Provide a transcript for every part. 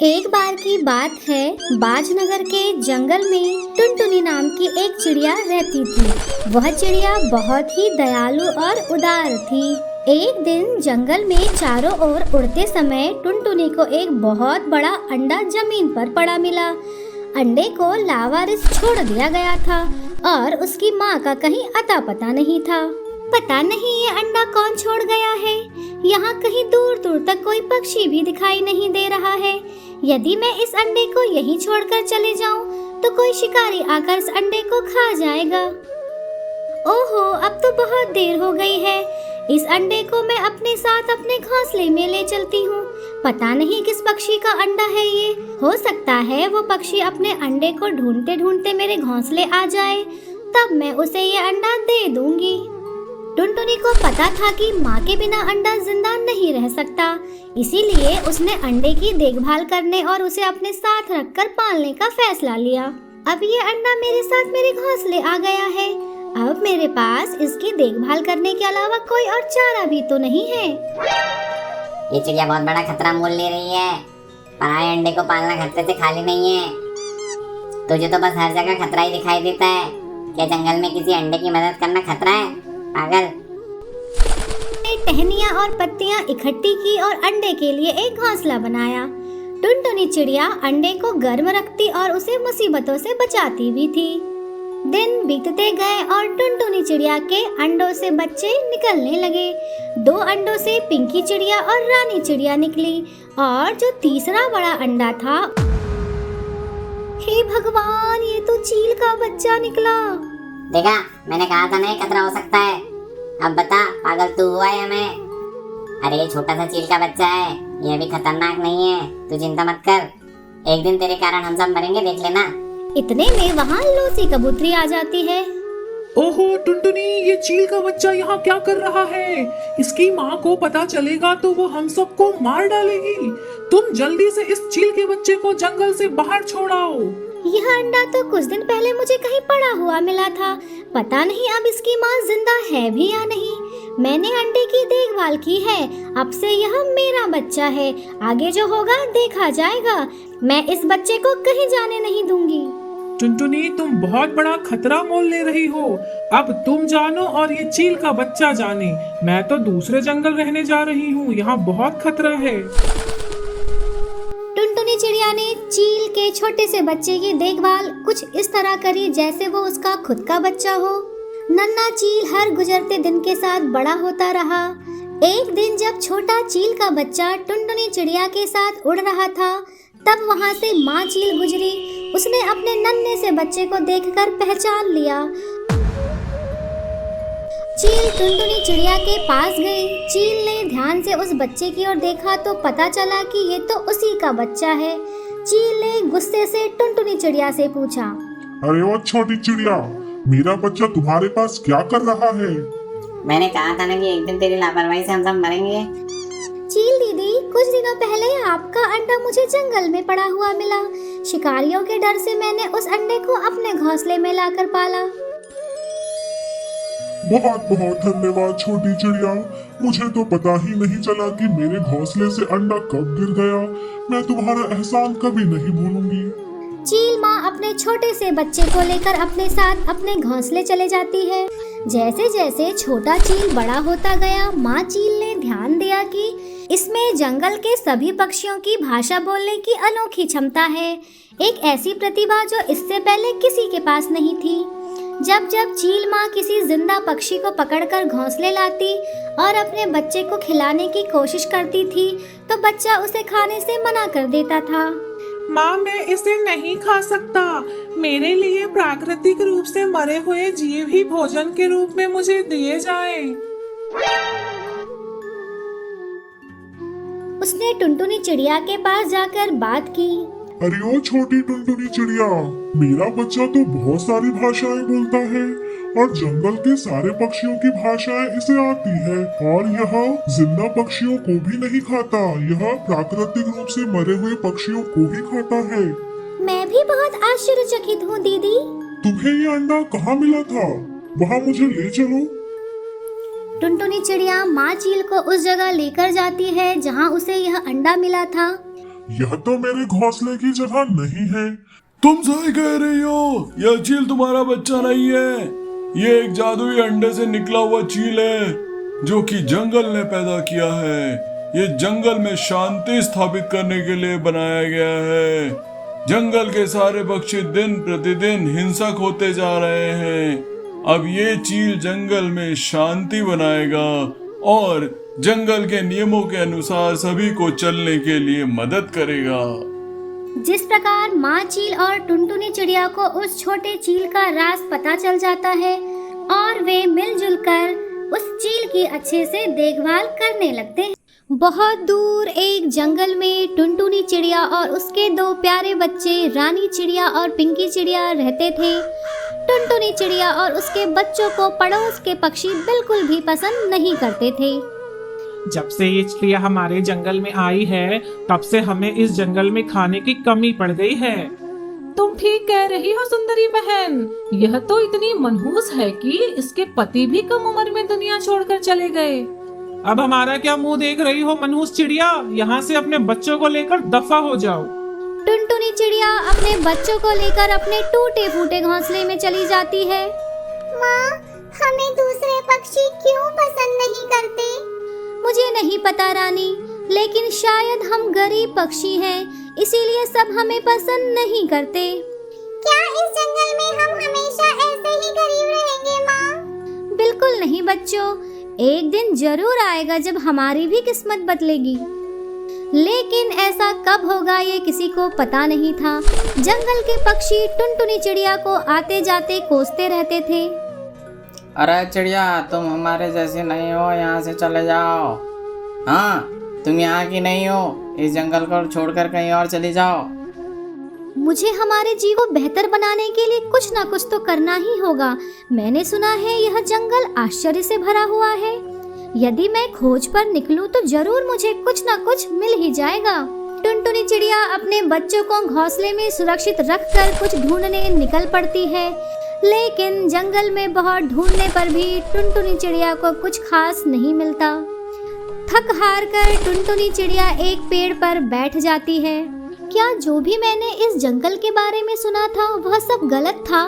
एक बार की बात है, बाजनगर के जंगल में टुनटुनी नाम की एक चिड़िया रहती थी। वह चिड़िया बहुत ही दयालु और उदार थी। एक दिन जंगल में चारों ओर उड़ते समय टुनटुनी को एक बहुत बड़ा अंडा जमीन पर पड़ा मिला। अंडे को लावारिस छोड़ दिया गया था और उसकी माँ का कहीं अता पता नहीं था। पता नहीं ये अंडा कौन छोड़ गया है। यहाँ कहीं दूर दूर तक कोई पक्षी भी दिखाई नहीं दे रहा है। यदि मैं इस अंडे को यहीं छोड़कर चले जाऊं, तो कोई शिकारी आकर इस अंडे को खा जाएगा। ओहो, अब तो बहुत देर हो गई है। इस अंडे को मैं अपने साथ अपने घोंसले में ले चलती हूँ। पता नहीं किस पक्षी का अंडा है ये। हो सकता है वो पक्षी अपने अंडे को ढूंढते ढूंढते मेरे घोंसले आ जाए, तब मैं उसे ये अंडा दे दूंगी। टुनटुनी को पता था कि माँ के बिना अंडा जिंदा नहीं रह सकता, इसीलिए उसने अंडे की देखभाल करने और उसे अपने साथ रखकर पालने का फैसला लिया। अब ये अंडा मेरे साथ मेरे घोंसले आ गया है। अब मेरे पास इसकी देखभाल करने के अलावा कोई और चारा भी तो नहीं है। ये चिड़िया बहुत बड़ा खतरा मोल ले रही है। पराये अंडे को पालना खतरे से खाली नहीं है। तुझे तो बस हर जगह खतरा ही दिखाई देता है। क्या जंगल में किसी अंडे की मदद करना खतरा है? पागल। टहनियाँ और पत्तियाँ इकट्ठी की और अंडे के लिए एक घोंसला बनाया। टुनटुनी चिड़िया अंडे को गर्म रखती और उसे मुसीबतों से बचाती भी थी। दिन बीतते गए और टुनटुनी चिड़िया के अंडों से बच्चे निकलने लगे। 2 अंडों से पिंकी चिड़िया और रानी चिड़िया निकली और जो तीसरा बड़ा अंडा था, हे भगवान, ये तो चील का बच्चा निकला। देखा, मैंने कहा था ना ये खतरा हो सकता है। अब बता, पागल तू हुआ या मैं? अरे ये छोटा सा चील का बच्चा है, ये भी खतरनाक नहीं है। तू चिंता मत कर, एक दिन तेरे कारण हम सब मरेंगे, देख लेना। इतने में वहाँ लूसी कबूतरी आ जाती है। ओहो टुनटुनी, ये चील का बच्चा यहाँ क्या कर रहा है? इसकी माँ को पता चलेगा तो वो हम सबको मार डालेगी। तुम जल्दी से इस चील के बच्चे को जंगल से बाहर छोड़ाओ। यह अंडा तो कुछ दिन पहले मुझे कहीं पड़ा हुआ मिला था। पता नहीं अब इसकी माँ जिंदा है भी या नहीं। मैंने अंडे की देखभाल की है। अब से यह मेरा बच्चा है। आगे जो होगा देखा जाएगा। मैं इस बच्चे को कहीं जाने नहीं दूंगी। टुनटुनी, तुम बहुत बड़ा खतरा मोल ले रही हो। अब तुम जानो और ये चील का बच्चा जाने। मैं तो दूसरे जंगल रहने जा रही हूँ, यहाँ बहुत खतरा है। टुनटुनी चिड़िया ने चील के छोटे से बच्चे की देखभाल कुछ इस तरह करी जैसे वो उसका खुद का बच्चा हो। नन्हा चील हर गुजरते दिन के साथ बड़ा होता रहा। एक दिन जब छोटा चील का बच्चा टुनटुनी चिड़िया के साथ उड़ रहा था, तब वहाँ से माँ चील गुजरी। उसने अपने नन्हे से बच्चे को देखकर पहचान लिया। चील टुनटुनी चिड़िया के पास गई। चील ने ध्यान से उस बच्चे की ओर देखा तो पता चला कि ये तो उसी का बच्चा है। चील ने गुस्से से टुनटुनी चिड़िया से पूछा, अरे वो छोटी चिड़िया, मेरा बच्चा तुम्हारे पास क्या कर रहा है? मैंने कहा था ना कि एक दिन तेरी लापरवाही से हम सब मरेंगे। चील दीदी, कुछ दिनों पहले आपका अंडा मुझे जंगल में पड़ा हुआ मिला। शिकारियों के डर से मैंने उस अंडे को अपने घोंसले में लाकर पाला। बहुत बहुत धन्यवाद छोटी चिड़िया। मुझे तो पता ही नहीं चला कि मेरे घोंसले से अंडा कब गिर गया। मैं तुम्हारा एहसान कभी नहीं भूलूंगी। चील माँ अपने छोटे से बच्चे को लेकर अपने साथ अपने घोंसले चले जाती है। जैसे जैसे छोटा चील बड़ा होता गया, माँ चील ने ध्यान दिया कि इसमें जंगल के सभी पक्षियों की भाषा बोलने की अनोखी क्षमता है। एक ऐसी प्रतिभा जो इससे पहले किसी के पास नहीं थी। जब जब चील माँ किसी जिंदा पक्षी को पकड़कर घोंसले लाती और अपने बच्चे को खिलाने की कोशिश करती थी, तो बच्चा उसे खाने से मना कर देता था। माँ, मैं इसे नहीं खा सकता। मेरे लिए प्राकृतिक रूप से मरे हुए जीव ही भोजन के रूप में मुझे दिए जाएं। उसने टुनटुनी चिड़िया के पास जाकर बात की। अरे ओ छोटी टुनटुनी चिड़िया, मेरा बच्चा तो बहुत सारी भाषाएं बोलता है और जंगल के सारे पक्षियों की भाषाएं इसे आती है और यह जिंदा पक्षियों को भी नहीं खाता। यह प्राकृतिक रूप से मरे हुए पक्षियों को ही खाता है। मैं भी बहुत आश्चर्यचकित हूँ दीदी। तुम्हें ये अंडा कहाँ मिला था? वहाँ मुझे ले चलो। टुनटुनी चिड़िया माँ चील को उस जगह लेकर जाती है जहाँ उसे यह अंडा मिला था। यह तो मेरे घोंसले की जगह नहीं है। तुम सही कह रही हो, यह चील तुम्हारा बच्चा नहीं है। ये एक जादुई अंडे से निकला हुआ चील है जो कि जंगल ने पैदा किया है। ये जंगल में शांति स्थापित करने के लिए बनाया गया है। जंगल के सारे पक्षी दिन प्रतिदिन हिंसक होते जा रहे हैं। अब ये चील जंगल में शांति बनाएगा और जंगल के नियमों के अनुसार सभी को चलने के लिए मदद करेगा। जिस प्रकार माँ चील और टुनटुनी चिड़िया को उस छोटे चील का राज पता चल जाता है और वे मिलजुल कर उस चील की अच्छे से देखभाल करने लगते हैं। बहुत दूर एक जंगल में टुनटुनी चिड़िया और उसके दो प्यारे बच्चे रानी चिड़िया और पिंकी चिड़िया रहते थे। टुनटुनी चिड़िया और उसके बच्चों को पड़ोस के पक्षी बिल्कुल भी पसंद नहीं करते थे। जब से ये चिड़िया हमारे जंगल में आई है तब से हमें इस जंगल में खाने की कमी पड़ गई है। तुम ठीक कह रही हो सुंदरी बहन, यह तो इतनी मनहूस है कि इसके पति भी कम उम्र में दुनिया छोड़कर चले गए। अब हमारा क्या मुंह देख रही हो मनहूस चिड़िया, यहाँ से अपने बच्चों को लेकर दफा हो जाओ। टुनटुनी चिड़िया अपने बच्चों को लेकर अपने टूटे फूटे घोंसले में चली जाती है। माँ, हमें दूसरे पक्षी क्यों पसंद नहीं करते? मुझे नहीं पता रानी, लेकिन शायद हम गरीब पक्षी हैं, इसीलिए सब हमें पसंद नहीं करते। क्या इस जंगल में हम हमेशा ऐसे ही गरीब रहेंगे माँ? बिल्कुल नहीं बच्चों, एक दिन जरूर आएगा जब हमारी भी किस्मत बदलेगी। लेकिन ऐसा कब होगा ये किसी को पता नहीं था। जंगल के पक्षी टुनटुनी चिड़िया को आते जाते कोसते रहते थे। अरे चिड़िया, तुम हमारे जैसे नहीं हो, यहाँ से चले जाओ। हाँ, तुम यहाँ की नहीं हो, इस जंगल को छोड़कर कहीं और चली जाओ। मुझे हमारे जीव को बेहतर बनाने के लिए कुछ ना कुछ तो करना ही होगा। मैंने सुना है यह जंगल आश्चर्य से भरा हुआ है। यदि मैं खोज पर निकलूं तो जरूर मुझे कुछ ना कुछ मिल ही जाएगा। टुनटुनी चिड़िया अपने बच्चों को घोंसले में सुरक्षित रखकर कुछ ढूंढने निकल पड़ती है, लेकिन जंगल में बहुत ढूंढने पर भी टुनटुनी चिड़िया को कुछ खास नहीं मिलता। थक हार कर टुनटुनी चिड़िया एक पेड़ पर बैठ जाती है। क्या जो भी मैंने इस जंगल के बारे में सुना था वह सब गलत था?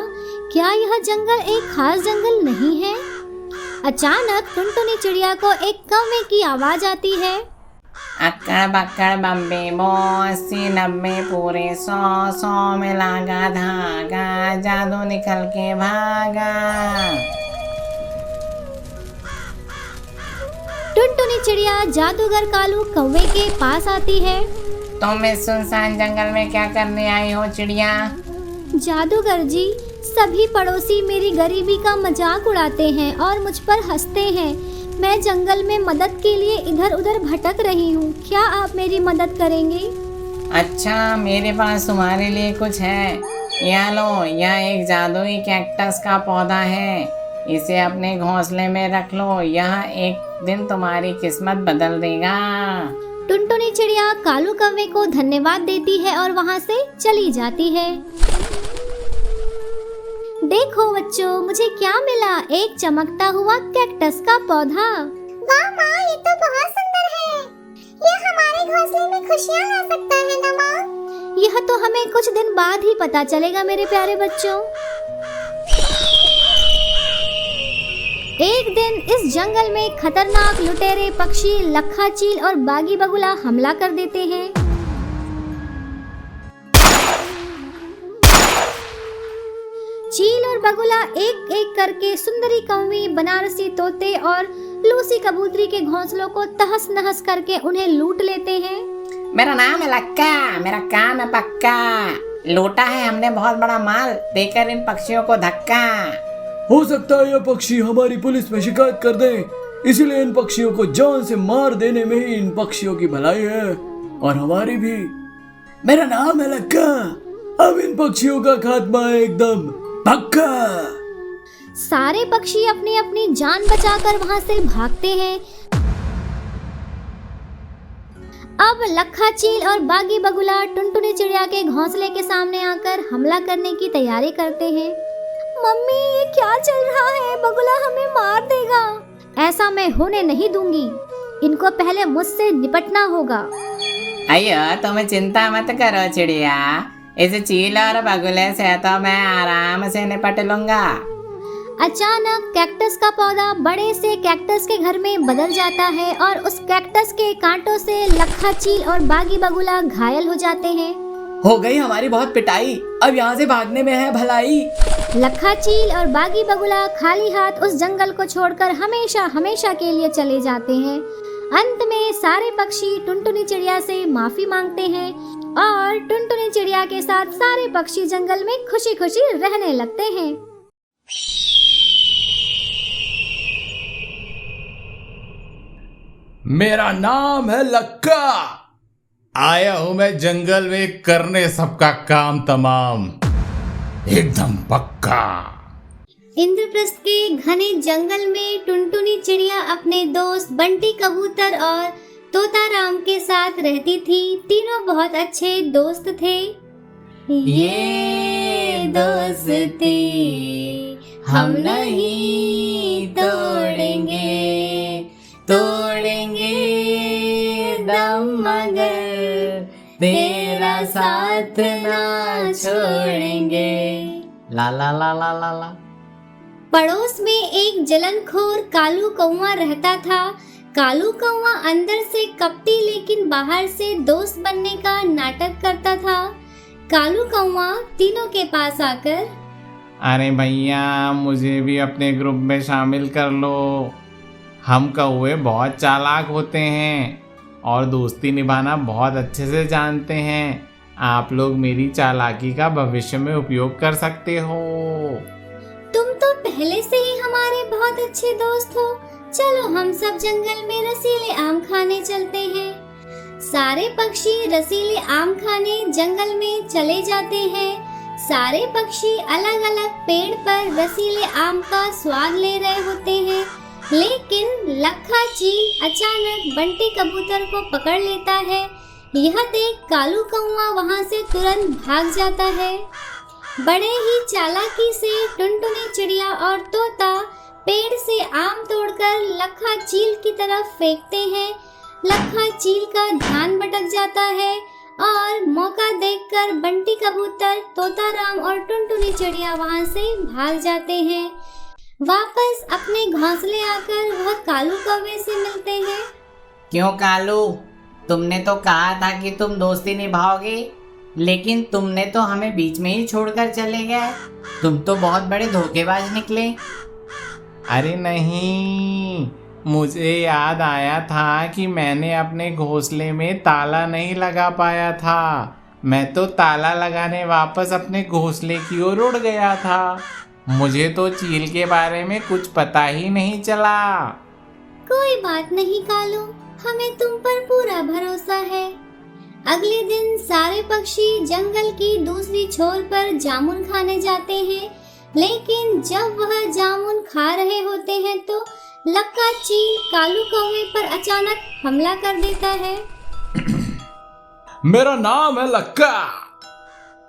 क्या यह जंगल एक खास जंगल नहीं है? अचानक टुनटुनी चिड़िया को एक कौवे की आवाज आती है। अक्कड़ बक्कड़ बम्बे बो, 80 90 पूरे 100 100 में लागा धागा, जादू निकल के भागा। टुनटुनी चिड़िया जादूगर कालू कौवे के पास आती है। तुम इस सुनसान जंगल में क्या करने आई हो चिड़िया? जादूगर जी, सभी पड़ोसी मेरी गरीबी का मजाक उड़ाते हैं और मुझ पर हंसते हैं। मैं जंगल में मदद के लिए इधर उधर भटक रही हूँ, क्या आप मेरी मदद करेंगे? अच्छा, मेरे पास तुम्हारे लिए कुछ है। यह लो, यह एक जादुई कैक्टस का पौधा है। इसे अपने घोंसले में रख लो, यह एक दिन तुम्हारी किस्मत बदल देगा। टुनटुनी चिड़िया कालू कौवे को धन्यवाद देती है और वहाँ से चली जाती है। देखो बच्चों, मुझे क्या मिला, एक चमकता हुआ कैक्टस का पौधा। वाह माँ, ये तो बहुत सुंदर है। ये हमारे घोंसले में खुशियाँ ला सकता है ना माँ? यह तो हमें कुछ दिन बाद ही पता चलेगा मेरे प्यारे बच्चों। एक दिन इस जंगल में खतरनाक लुटेरे पक्षी लखा चील और बागी बगुला हमला कर देते हैं। चील और बगुला एक एक करके सुंदरी कौवी, बनारसी तोते और लूसी कबूतरी के घोंसलों को तहस नहस करके उन्हें लूट लेते हैं। मेरा नाम है लक्का, मेरा काम है पक्का। लूटा है हमने बहुत बड़ा माल, देकर इन पक्षियों को धक्का। हो सकता है यह पक्षी हमारी पुलिस में शिकायत कर दें, इसीलिए इन पक्षियों को जान से मार देने में ही इन पक्षियों की भलाई है और हमारी भी। मेरा नाम है लक्का, अब इन पक्षियों का खात्मा है एकदम पक्का। सारे पक्षी अपनी अपनी जान बचाकर वहां से भागते हैं। अब लखा चील और बागी बगुला टुनटुनी चिड़िया के घोंसले के सामने आकर हमला करने की तैयारी करते हैं। मम्मी, ये क्या चल रहा है? बगुला हमें मार देगा। ऐसा मैं होने नहीं दूंगी, इनको पहले मुझसे निपटना होगा। अयो तुम चिंता मत करो चिड़िया, इस चील और बगुले से तो मैं आराम से निपट लूंगा। अचानक कैक्टस का पौधा बड़े से कैक्टस के घर में बदल जाता है और उस कैक्टस के कांटों से लखा चील और बागी बगुला घायल हो जाते हैं। हो गई हमारी बहुत पिटाई, अब यहाँ से भागने में है भलाई। लखा चील और बागी बगुला खाली हाथ उस जंगल को छोड़कर हमेशा हमेशा के लिए चले जाते हैं। अंत में सारे पक्षी टुनटुनी चिड़िया से माफी मांगते हैं और टुनटुनी चिड़िया के साथ सारे पक्षी जंगल में खुशी खुशी रहने लगते हैं। मेरा नाम है लक्का, आया हूं मैं जंगल में करने सबका काम तमाम, एकदम पक्का। इंद्रप्रस्थ के घने जंगल में टुनटुनी चिड़िया अपने दोस्त बंटी कबूतर और तोता राम के साथ रहती थी। तीनों बहुत अच्छे दोस्त थे। ये दोस्ती हम नहीं तोड़ेंगे, तोड़ेंगे दम मगर तेरा साथ ना छोड़ेंगे। ला ला ला ला ला ला। पड़ोस में एक जलनखोर कालू कौवा रहता था। कालू कौवा अंदर से कपटी लेकिन बाहर से दोस्त बनने का नाटक करता था। कालू कौवा तीनों के पास आकर, अरे भैया मुझे भी अपने ग्रुप में शामिल कर लो, हम कौवे बहुत चालाक होते हैं और दोस्ती निभाना बहुत अच्छे से जानते हैं। आप लोग मेरी चालाकी का भविष्य में उपयोग कर सकते हो। तुम तो पहले से ही हमारे बहुत अच्छे दोस्त हो, चलो हम सब जंगल में रसीले आम खाने चलते हैं। सारे पक्षी रसीले आम खाने जंगल में चले जाते हैं। सारे पक्षी अलग अलग पेड़ पर रसीले आम का स्वाद ले रहे होते हैं, लेकिन लखा चील अचानक बंटी कबूतर को पकड़ लेता है। यह देख कालू कौवा वहां से तुरंत भाग जाता है। बड़े ही चालाकी से टुनटुनी चिड़िया और तोता पेड़ से आम तोड़कर लखा चील की तरफ फेंकते हैं। लखा चील का ध्यान भटक जाता है और मौका देखकर बंटी कबूतर, तोता राम और टुनटुनी चिड़िया वहां से भाग जाते हैं। वापस अपने घोंसले आकर वह कालू कौवे से मिलते हैं। क्यों कालू, तुमने तो कहा था कि तुम दोस्ती निभाओगे, लेकिन तुमने तो हमें बीच में ही छोड़कर चले गए। तुम तो बहुत बड़े धोखेबाज निकले। अरे नहीं, मुझे याद आया था कि मैंने अपने घोंसले में ताला नहीं लगा पाया था। मैं तो ताला लगाने वापस अपने घोंसले की ओर उड़ गया था। मुझे तो चील के बारे में कुछ पता ही नहीं चला। कोई बात नहीं कालू, हमें तुम पर पूरा भरोसा है। अगले दिन सारे पक्षी जंगल की दूसरी छोर पर जामुन खाने जाते हैं, लेकिन जब वह जामुन खा रहे होते हैं तो लक्का चील कालू कौवे पर अचानक हमला कर देता है। मेरा नाम है लक्का,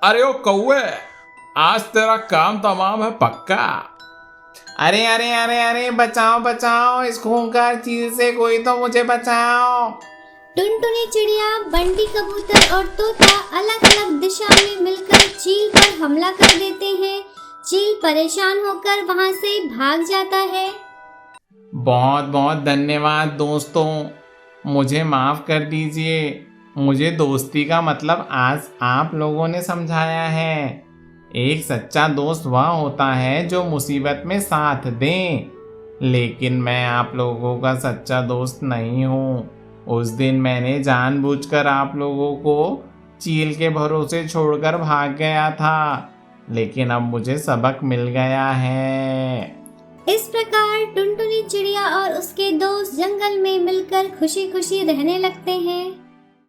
अरे ओ कौवे, आज तेरा काम तमाम है पक्का। अरे अरे अरे अरे बचाओ बचाओ, इस खूंखार चील से कोई तो मुझे बचाओ। टुनटुनी चिड़िया, बंटी कबूतर और तोता अलग अलग दिशा में मिलकर चील पर हमला कर देते हैं। चील परेशान होकर वहां से भाग जाता है। बहुत बहुत धन्यवाद दोस्तों, मुझे माफ कर दीजिए। मुझे दोस्ती का मतलब आज आप लोगों ने समझाया है। एक सच्चा दोस्त वह होता है जो मुसीबत में साथ दे, लेकिन मैं आप लोगों का सच्चा दोस्त नहीं हूँ। उस दिन मैंने जानबूझकर आप लोगों को चील के भरोसे छोड़कर भाग गया था, लेकिन अब मुझे सबक मिल गया है। इस प्रकार टुनटुनी चिड़िया और उसके दोस्त जंगल में मिलकर खुशी खुशी रहने लगते हैं।